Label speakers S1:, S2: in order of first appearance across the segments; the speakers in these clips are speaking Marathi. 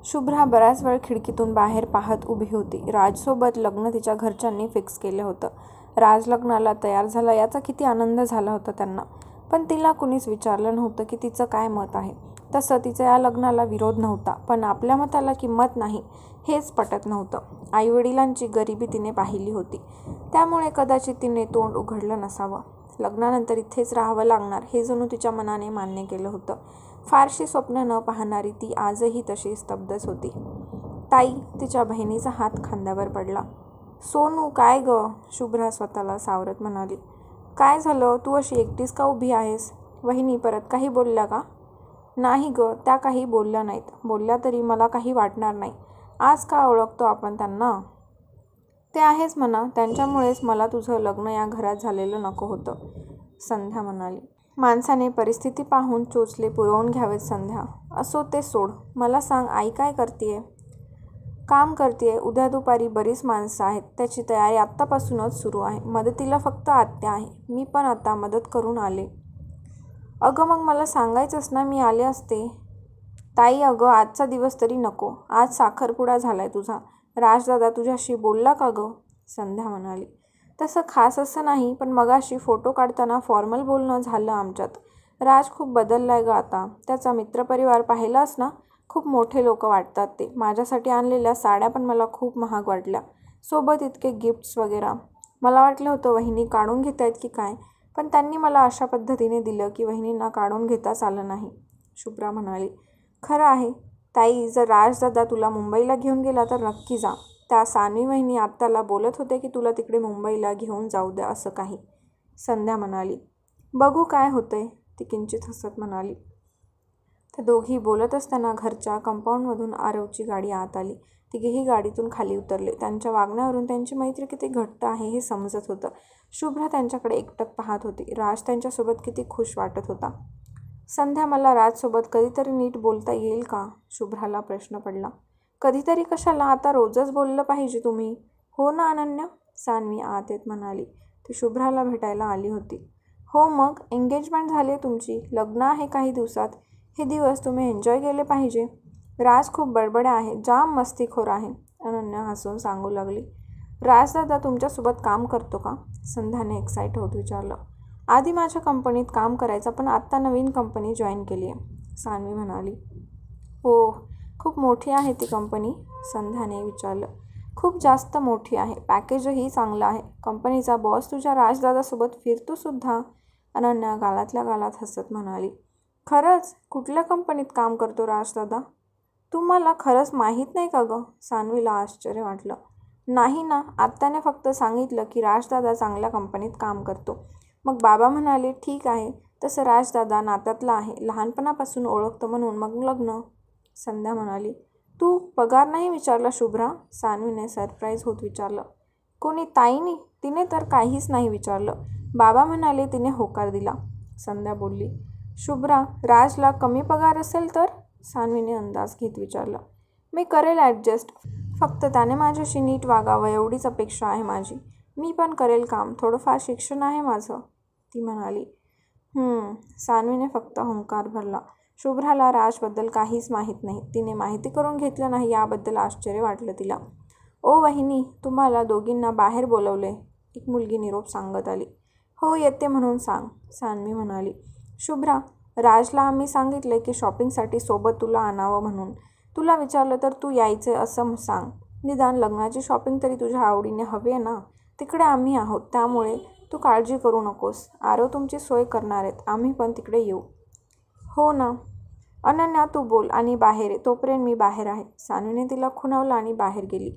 S1: शुभ्रा बराच वेळ खिडकीतून बाहेर पाहत उभी होती. राजसोबत लग्न तिच्या घरच्यांनी फिक्स केलं होतं. राज लग्नाला तयार झाला याचा किती आनंद झाला होता त्यांना. पण तिला कुणीच विचारलं नव्हतं की तिचं काय मत आहे. तसं तिचा या लग्नाला विरोध नव्हता, पण आपल्या मताला किंमत नाही हेच पटत नव्हतं. आईवडिलांची गरिबी तिने पाहिली होती, त्यामुळे कदाचित तिने तोंड उघडलं नसावं. लग्नानंतर इथेच राहावं लागणार हे जणू तिच्या मनाने मान्य केलं होतं. फारशी स्वप्न न पाहणारी ती आजही तशी स्तब्धच होती. ताई, तिच्या बहिणीचा हात खांद्यावर पडला. सोनू, काय गं? शुभ्रा स्वतःला सावरत म्हणाली. काय झालं? तू अशी एकटीच का उभी आहेस? वहिनी परत काही बोलल्या का? नाही गं, त्या काही बोलल्या नाहीत. बोलल्या तरी मला काही वाटणार नाही. आज का ओळखतो आपण त्यांना? ते आहेच म्हणा, त्यांच्यामुळेच मला तुझं लग्न या घरात झालेलं नको होतं, संध्या म्हणाली. माणसाने परिस्थिती पाहून चोचले पुरवून घ्यावेत संध्या. असो ते सोड. मला सांग, आई काय करतीये? काम करतीये. उद्या दुपारी बरीच माणसं आहेत. त्याची तयारी आत्तापासूनच सुरू आहे. मदतीला फक्त आत्या आहे. मी पण आता मदत करून आले. अगं मग मला सांगायचंच ना, मी आले असते. ताई अगं, आजचा दिवस तरी नको. आज साखरपुडा झालाय तुझा. राजदादा तुझ्याशी बोलला का गं? संध्या म्हणाली. तसं खास असं नाही, पण मगाशी फोटो काढताना फॉर्मल बोलणं झालं आमच्यात. राज खूप बदललाय गं आता. त्याचा मित्रपरिवार पाहिलास ना, खूप मोठे लोक वाटतात ते. माझ्यासाठी आणलेल्या साड्या पण मला खूप महाग वाटल्या. सोबत इतके गिफ्ट्स वगैरे. मला वाटलं होतं वहिनी काढून घेतायत की काय, पण त्यांनी मला अशा पद्धतीने दिलं की वहिनींना काढून घेताच आलं नाही, शुभ्रा म्हणाली. खरं आहे ताई, जर राजदादा तुला मुंबईला घेऊन गेला तर नक्की जा. त्या सानवी वहिनी आत्याला बोलत होते की तुला तिकडे मुंबईला घेऊन जाऊ द्या असं काही, संध्या म्हणाली. बघू काय होतंय, ती किंचित हसत म्हणाली. त्या दोघी बोलत असताना घरच्या कंपाऊंडमधून आरवची गाडी आत आली. तिघेही गाडीतून खाली उतरले. त्यांच्या वागण्यावरून त्यांची मैत्री किती घट्ट आहे हे समजत होतं. शुभ्रा त्यांच्याकडे एकटक पाहत होती. राज त्यांच्यासोबत किती खुश वाटत होता. संध्या, मला राजसोबत कधीतरी नीट बोलता येईल का? शुभ्राला प्रश्न पडला. कधीतरी कशाला? आता रोजच बोललं पाहिजे तुम्ही. हो ना अनन्या, सान्वी आत येत म्हणाली. ती शुभ्राला भेटायला आली होती. हो मग, एंगेजमेंट झाली तुमची. लग्न आहे काही दिवसात. हे दिवस तुम्ही एन्जॉय केले पाहिजे. राज खूप बडबड आहे, जाम मस्तीखोर आहे, अनन्या हसून सांगू लागली. राजदादा तुमच्यासोबत काम करतो का? संध्याने एक्साइट होत विचारलं. आधी माझ्या कंपनीत काम करायचा, पण आत्ता नवीन कंपनी जॉईन केली आहे, सान्वी म्हणाली. ओ, खूप मोठी आहे ती कंपनी? संध्याने विचारलं. खूप जास्त मोठी आहे. पॅकेजही चांगलं आहे. कंपनीचा बॉस तुझ्या राजदादासोबत फिरतो सुद्धा, अनन्या गालातल्या गालात हसत म्हणाली. खरंच? कुठल्या कंपनीत काम करतो राजदादा? तुम्हाला खरंच माहीत नाही का गं? सान्वीला आश्चर्य वाटलं. नाही ना, आत्याने फक्त सांगितलं की राजदादा चांगल्या कंपनीत काम करतो. मग बाबा म्हणाले ठीक आहे, तसं राजदादा नात्यातला आहे, लहानपणापासून ओळखतो म्हणून मग लग्न, संध्या म्हणाली. तू पगार नाही विचारला शुभ्रा? सान्वीने सरप्राईज होत विचारलं. कोणी? ताईनी? तिने तर काहीच नाही विचारलं. बाबा म्हणाले तिने होकार दिला, संध्या बोलली. शुभ्रा, राजला कमी पगार असेल तर? सान्वीने अंदाज घेत विचारलं. मी करेल ॲडजस्ट, फक्त त्याने माझ्याशी नीट वागावं एवढीच अपेक्षा आहे माझी. मी पण करेल काम, थोडंफार शिक्षण आहे माझं, ती म्हणाली. सान्वीने फक्त हुंकार भरला. शुभ्राला राजबद्दल काहीच माहीत नाही. तिने माहिती करून घेतलं नाही याबद्दल आश्चर्य वाटलं तिला. ओ वहिनी, तुम्हाला दोघींना बाहेर बोलवले, एक मुलगी निरोप सांगत आली. हो येते म्हणून सांग, सान्वी म्हणाली. शुभ्रा, राजला आम्ही सांगितले की शॉपिंगसाठी सोबत तुला आणावं म्हणून. तुला विचारलं तर तू यायचे असं सांग. निदान लग्नाची शॉपिंग तरी तुझ्या आवडीने हवी आहे ना. तिकडे आम्ही आहोत, त्यामुळे तू काळजी करू नकोस. आरव तुमची सोय करणार आहेत, आम्ही पण तिकडे येऊ. हो ना. अनन्या तू बोल आणि बाहेर ये, तोपर्यंत मी बाहेर आहे, सान्वीने तिला खुणावलं आणि बाहेर गेली.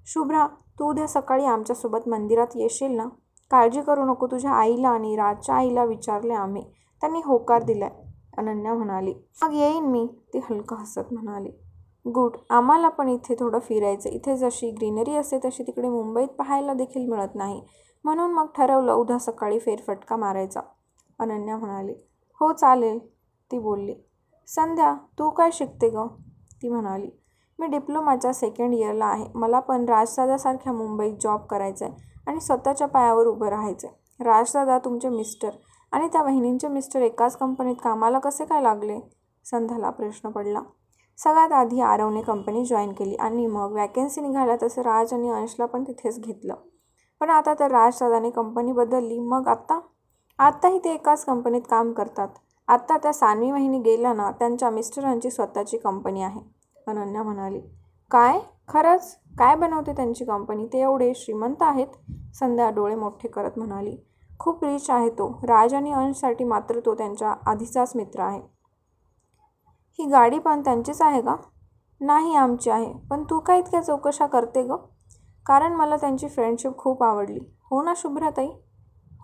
S1: शुभ्रा, तू उद्या सकाळी आमच्यासोबत मंदिरात येशील ना? काळजी करू नको, तुझ्या आईला आणि राजच्या आईला विचारले आम्ही, त्यांनी होकार दिलाय, अनन्या म्हणाली. मग येईन मी, ती हलकं हसत म्हणाली. गुड, आम्हाला पण इथे थोडं फिरायचं. इथे जशी ग्रीनरी असते तशी तिकडे मुंबईत पाहायला देखील मिळत नाही, म्हणून मग ठरवलं उद्या सकाळी फेरफटका मारायचा, अनन्या म्हणाली. हो चालेल, ती बोलली. संध्या, तू काय शिकते गं? ती म्हणाली. मी डिप्लोमाच्या सेकंड इयरला आहे. मला पण राजदादासारख्या मुंबईत जॉब करायचा आहे आणि स्वतःच्या पायावर उभं राहायचं आहे. राजदादा तुमचे मिस्टर आणि त्या वहिनींचे मिस्टर एकाच कंपनीत कामाला कसे काय लागले? संध्याला प्रश्न पडला. सगळ्यात आधी आरवने कंपनी जॉईन केली आणि मग वॅकन्सी निघाल्या तसं राज आणि अंशला पण तिथेच घेतलं. पण आता तर राजदादाने कंपनी बदलली, मग आत्ताही ते एकाच कंपनीत काम करतात. आत्ता त्या सानवी वहिनी गेल्या ना, त्यांच्या मिस्टरांची स्वतःची कंपनी आहे, अनन्या म्हणाली. काय? खरंच? काय बनवते त्यांची कंपनी? ते एवढे श्रीमंत आहेत? संध्या डोळे मोठे करत म्हणाली. खूप रिच आहे तो. राज आणि अंशसाठी मात्र तो त्यांच्या आधीचाच मित्र आहे. ही गाडी पण त्यांचीच आहे का? नाही, आमची आहे. पण तू काय इतक्या चौकशा करते ग? कारण मला त्यांची फ्रेंडशिप खूप आवडली. हो ना शुभ्राताई?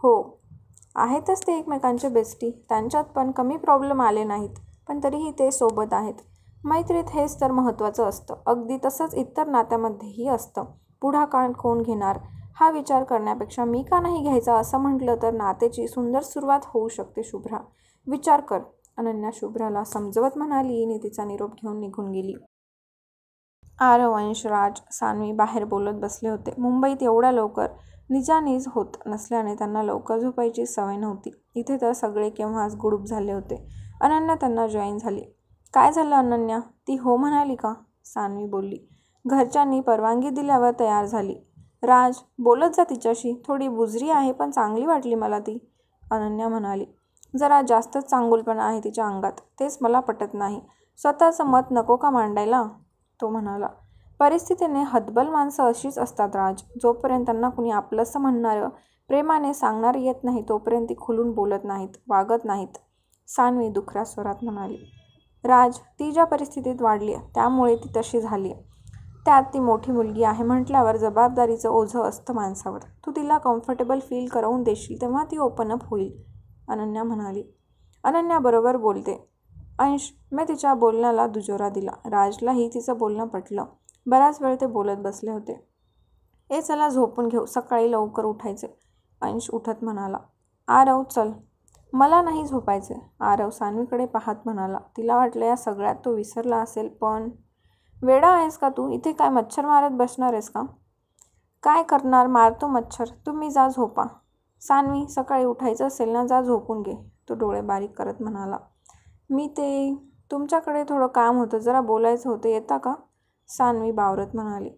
S1: हो. आहेतच ते एकमेकांचे बेस्टी. त्यांच्यात पण कमी प्रॉब्लेम आले नाहीत. पण तरीही ते सोबत आहेत. मैत्रीत हेच तर महत्त्वाचं असतं. अगदी तसंच इतर नात्यामध्येही असतं. पुढाकार कोण घेणार हा विचार करण्यापेक्षा मी का नाही घ्यायचा असं म्हटलं तर नात्याची सुंदर सुरुवात होऊ शकते. शुभ्रा, विचार कर, अनन्या शुभ्राला समजवत म्हणाली आणि तिचा निरोप घेऊन निघून गेली. आरव, अंश, राज, सानवी बाहेर बोलत बसले होते. मुंबईत एवढ्या लवकर निजानीज होत नसल्याने त्यांना लवकर झोपायची सवय नव्हती. इथे तर सगळे केव्हाच गुडूप झाले होते. अनन्या त्यांना जॉईन झाली. काय झालं अनन्या? ती हो म्हणाली का? सानवी बोलली. घरच्यांनी परवानगी दिल्यावर तयार झाली. राज, बोलत जा तिच्याशी. थोडी बुजरी आहे पण चांगली वाटली मला ती, अनन्या म्हणाली. जरा जास्तच चांगुलपणा आहे तिच्या अंगात. तेच मला पटत नाही. स्वतःचं मत नको का मांडायला? तो म्हणाला. परिस्थितीने हतबल माणसं अशीच असतात राज. जोपर्यंत त्यांना कुणी आपलंसं म्हणणारं, प्रेमाने सांगणारं येत नाही तोपर्यंत ती खुलून बोलत नाहीत, वागत नाहीत, सानवी दुखऱ्या स्वरात म्हणाली. राज, ती ज्या परिस्थितीत वाढली त्यामुळे ती तशी झाली. त्यात ती मोठी मुलगी आहे म्हटल्यावर जबाबदारीचं ओझं असतं माणसावर. तू तिला कम्फर्टेबल फील करवून देशील तेव्हा ती ओपन अप होईल, अनन्या म्हणाली. अनन्या बरोबर बोलते. अंश, मी तिच्या बोलण्याला दुजोरा दिला. राजलाही तिचं बोलणं पटलं. बराच वेळ ते बोलत बसले होते. चला झोपून घेऊ, सकाळी लवकर उठायचे, अंश उठत म्हणाला. आरव, चल. मला नाही झोपायचे, आरव सानवीकडे पाहत म्हणाला. तिला वाटलं या सगळ्यात तो विसरला असेल. पण वेडा आहेस का तू? इथे काय मच्छर मारत बसणार आहेस का? काय करणार, मारतो मच्छर. तुम्ही जा झोपा. सानवी, सकाळी उठायचं असेल ना, जा झोपून घे, तो डोळे बारीक करत म्हणाला. तुमच्याकडे थोडं काम होतं, जरा बोलायचं होतं, येता का? सानवी बावरत म्हणाली.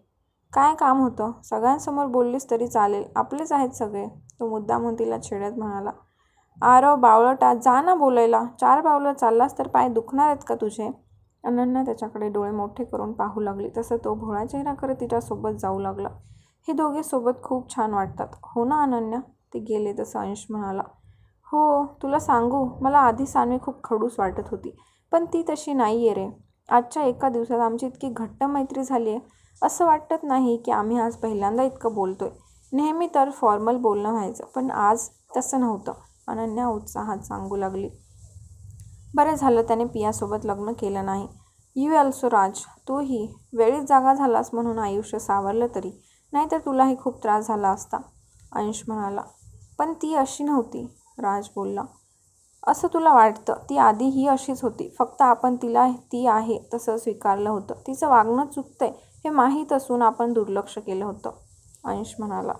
S1: काय काम होतं? सगळ्यांसमोर बोललीस तरी चालेल, आपलेच आहेत सगळे, तो मुद्दामून तिला छेडत म्हणाला. आरव बावळटा, जा ना बोलायला. 4 पावलं चाललास तर पाय दुखणार आहेत का तुझे? अनन्या त्याच्याकडे डोळे मोठे करून पाहू लागली. तसं तो भोळा चेहरा करत तिच्यासोबत जाऊ लागला. हे दोघे सोबत खूप छान वाटतात, हो ना अनन्या? ते गेले तसं अंश म्हणाला. हो, तुला सांगू, मला आधी सानवी खूप खडूस वाटत होती, पण ती तशी नाही आहे रे. आजच्या एका दिवसात आमची इतकी घट्ट मैत्री झाली आहे, असं वाटत नाही की आम्ही आज पहिल्यांदा इतकं बोलतोय. नेहमी तर फॉर्मल बोलणं व्हायचं, पण आज तसं नव्हतं, अनन्या उत्साहात सांगू लागली. बरं झालं त्याने पियासोबत लग्न केलं नाही. यू ऑल्सो राज, तूही वेळीच जागा झालास म्हणून आयुष्य सावरलं तरी, नाहीतर तुलाही खूप त्रास झाला असता, अंश म्हणाला. पण ती अशी नव्हती, राज बोलला. असं तुला वाटतं, ती आधीही अशीच होती, फक्त आपण तिला ती आहे तसं स्वीकारलं होतं. तिचं वागणं चुकतंय हे माहीत असून आपण दुर्लक्ष केलं होतं, अंश म्हणाला.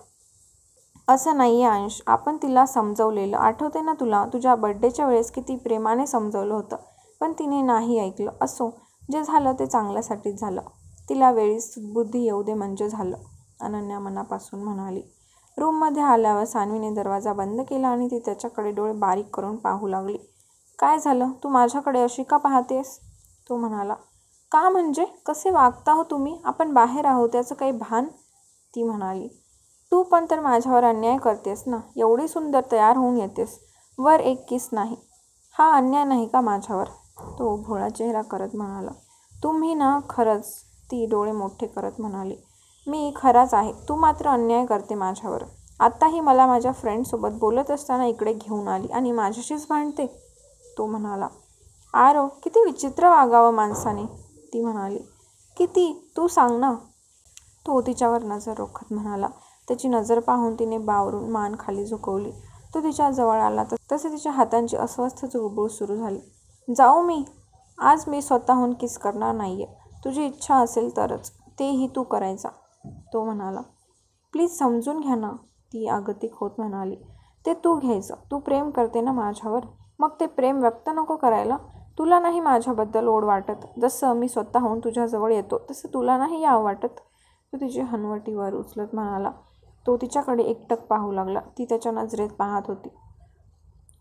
S1: असं नाही आहे अंश, आपण तिला समजवलेलं, आठवते ना तुला? तुझ्या बर्थडेच्या वेळेस किती प्रेमाने समजवलं होतं, पण तिने नाही ऐकलं. असो, जे झालं ते चांगल्यासाठीच झालं. तिला वेळीच बुद्धी येऊ दे म्हणजे झालं, अनन्या मनापासून म्हणाली. रूममध्ये आल्यावर सानवीने दरवाजा बंद केला आणि ती त्याच्याकडे डोळे बारीक करून पाहू लागली. काय झालं? तू माझ्याकडे अशी का पाहतेस? तो म्हणाला. का म्हणजे? कसे वागता हो तुम्ही? आपण बाहेर आहोत, त्याचं काही भान? ती म्हणाली. तू पण तर माझ्यावर अन्याय करतेस ना. एवढी सुंदर तयार होऊन येतेस, वर एक किस नाही. हा अन्याय नाही का माझ्यावर? तो भोळा चेहरा करत म्हणाला. तुम्ही ना, खरंच, ती डोळे मोठे करत म्हणाली. मी खराच आहे, तू मात्र अन्याय करते माझ्यावर. आत्ताही मला माझ्या फ्रेंडसोबत बोलत असताना इकडे घेऊन आली आणि माझ्याशीच भांडते, तो म्हणाला. आरव, किती विचित्र वागावं माणसाने, ती म्हणाली. किती? तू सांग ना, तो तिच्यावर नजर रोखत म्हणाला. त्याची नजर पाहून तिने बावरून मान खाली झुकवली. तो तिच्या जवळ आला तसे तिच्या हातांची अस्वस्थ चुळबुळ सुरू झाली. जाऊ मी? आज मी स्वतःहून किस करणार नाहीये. तुझी इच्छा असेल तरच, तेही तू करायचा, तो म्हणाला. प्लीज समजून घ्या ना, ती आगतिक होत म्हणाली. ते तू घ्यायचं. तू प्रेम करते ना माझ्यावर, मग ते प्रेम व्यक्त नको करायला? तुला नाही माझ्याबद्दल ओढ वाटत? जसं मी स्वतःहून तुझ्याजवळ येतो तसं तुला नाही यावं वाटत? तो तिची हनवटीवर उचलत म्हणाला. तो तिच्याकडे एकटक पाहू लागला. ती त्याच्या नजरेत पाहत होती.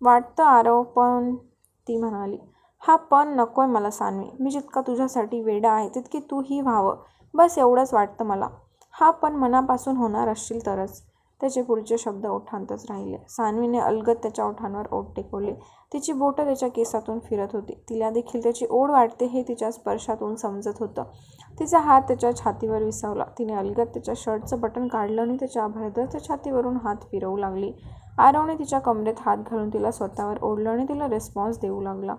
S1: वाटतं आरव, पण ती म्हणाली. हा पण नकोय मला सान्वी. मी जितका तुझ्यासाठी वेडा आहे तितकी तूही व्हावं, बस एवढंच वाटतं मला. हा पण मनापासून होणार असशील तरच. त्याचे पुढचे शब्द ओठांतच राहिले. सान्वीने अलगद त्याच्या ओठांवर ओठ टेकवले. तिची बोटं त्याच्या केसातून फिरत होती. तिला देखील त्याची ओढ वाटते हे तिच्या स्पर्शातून समजत होतं. तिचा हात त्याच्या छातीवर विसावला. तिने अलगद त्याच्या शर्टचं बटन काढलं आणि त्याच्या अभ्यर्थ छातीवरून हात फिरवू लागली. आरवने तिच्या कमरेत हात घालून तिला स्वतःवर ओढलं आणि तिला रिस्पॉन्स देऊ लागला.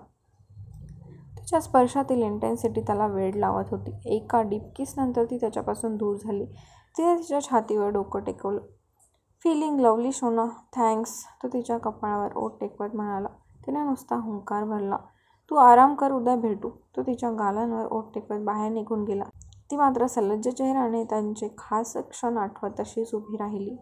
S1: तिच्या स्पर्शातील इंटेन्सिटी त्याला वेड लावत होती. एका डीप किसनंतर ती त्याच्यापासून दूर झाली. तिने तिच्या छातीवर डोकं टेकवलं. फीलिंग लवली शोना, थँक्स, तो तिच्या कपाळावर ओठ टेकवत म्हणाला. तिने नुसता हुंकार भरला. तू आराम कर, उद्या भेटू. तो तिच्या गालांवर ओठ टेकवत बाहेर निघून गेला. ती मात्र सलज्ज चेहऱ्याने त्यांचे खास क्षण आठवत तशीच उभी राहिली.